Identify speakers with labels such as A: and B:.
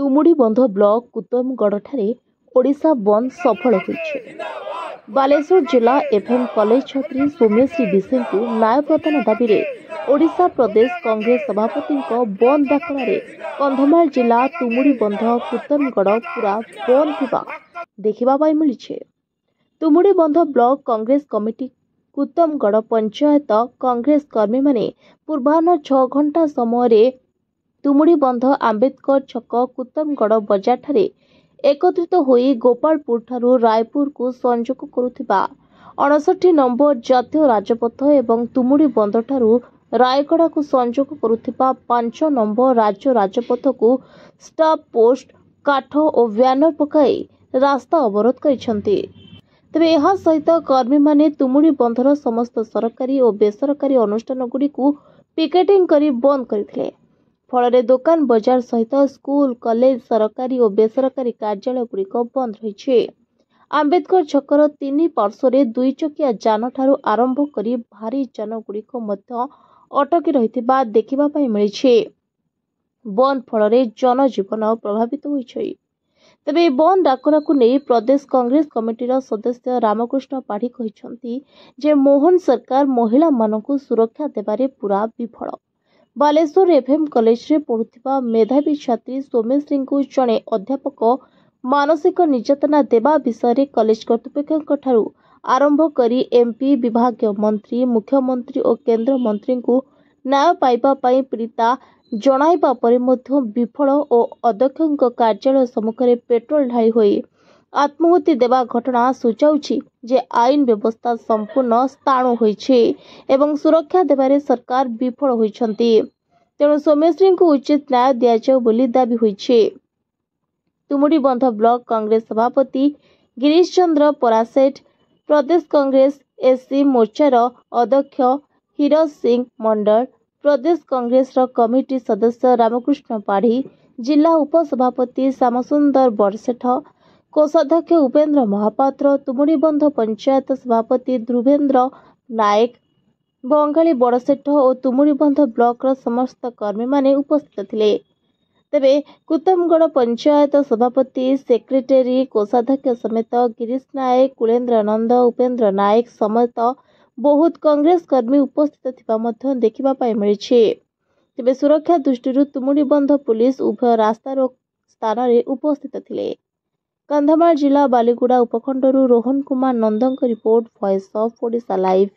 A: तुमुडीबंध block कुतमगढ़ Odisha बंद सफल होइछे। बालेश्वर जिला एफएम कॉलेज छात्री सौम्यश्री विषय को न्याय प्रदान दाबी में ओडिशा प्रदेश कांग्रेस सभापति बंद डाकरा कंधमाल जिला तुमुडीबंध कुतमगढ़ पूरा बंद थिबा देखिबा पाई मिलिछे। तुमुडीबंध ब्लॉक कांग्रेस कमिटी कुतमगढ़ पंचायत कांग्रेस कर्मी माने पूर्वाह्न 6 घंटा समय तुमुडीबंध आंबेडकर छक कुतमगढ़ बजार ठारे एकत्रित होई गोपालपुर ठारू रायपुर को संजोग करुथिबा 59 नंबर जातीय राजपथ एवं तुमुडीबंध ठारू रायगड़ा को संजोग करुथिबा 5 नंबर राज्य राजपथ को स्टाफ पोस्ट काठ और ब्यानर पकाई रास्ता अवरोध करिसेंती। तेबे यह सहित कर्मी माने तुमुडीबंधर समस्त सरकारी और बेसरकारी अनुष्ठान गुड़ी को पिकेटिंग करी बंद करथिले। फल दुकान बजार सहित स्कूल कॉलेज सरकारी और बेसरकारी कार्यालय गुड़िक बंद रही। आंबेडकर छकर 3 पार्श्वर 2 चकिया जान ठारू आरंभ करी भारी जान गुड़िक मध्य अटकी रहिथिबा देखिबा पाई मिलिछे। बंद फल जनजीवन प्रभावित होइछै। तेबे बंद डाकरा को नहीं प्रदेश कांग्रेस कमिटीर सदस्य रामकृष्ण पाढ़ी कहिसंती जे मोहन सरकार महिला मानकु सुरक्षा देबारे पूरा विफल। बालेश्वर एफएम कॉलेज रे पढ़ुथिबा मेधावी छात्री सौम्यश्री को जड़े अध्यापक मानसिक निर्यातना देवा विषय कॉलेज कर्तृपक्ष ठारू आरंभ करी एमपी विभागीय मंत्री मुख्यमंत्री और केंद्र मंत्री को न्याय पाइबा पाई पीड़िता जणाइबा परे मध्य विफल और अध्यक्ष कार्यालय सम्मुखें पेट्रोल ढाई होई आत्महुति देवा घटना सूचाउछि जे आईन व्यवस्था संपूर्ण स्थाणु होइछे एवं सुरक्षा देबारे सरकार विफल होइछंती। तेणु सौम्यश्री को उचित न्याय दिया जाऊ बोली दाबी होइछे। तुमुडीबंध ब्लॉक कांग्रेस सभापति गिरीश चंद्र परासेठ प्रदेश कांग्रेस एससी मोर्चार अध्यक्ष हिरज सिंह मंडल प्रदेश कांग्रेस कमिटी सदस्य रामकृष्ण पाढ़ी जिला उपसभापति श्यामसुंदर बड़सेठ कोषाध्यक्ष उपेन्द्र महापात्र तुमुडीबंध पंचायत सभापति ध्रुवेन्द्र नायक बंगाली बड़सेठ और तुमुडीबंध ब्लॉक समस्त कर्मी माने उपस्थित थिले। तेबे कुतमगढ़ पंचायत सभापति सेक्रेटरी कोषाध्यक्ष समेत गिरीश नायक कुलेन्द्र नंद उपेन्द्र नायक समेत बहुत कांग्रेस कर्मी उपस्थित थिबा मध्य देखिबा पाई मिलिछे। तेबे सुरक्षा दृष्टि तुमुडीबंध पुलिस उभय रास्ता रोक स्थान रे उपस्थित थिले। कंधमाल जिला बालीगुड़ा उपखंडरू Rohan Kumar Nandak report voice of Odisha live.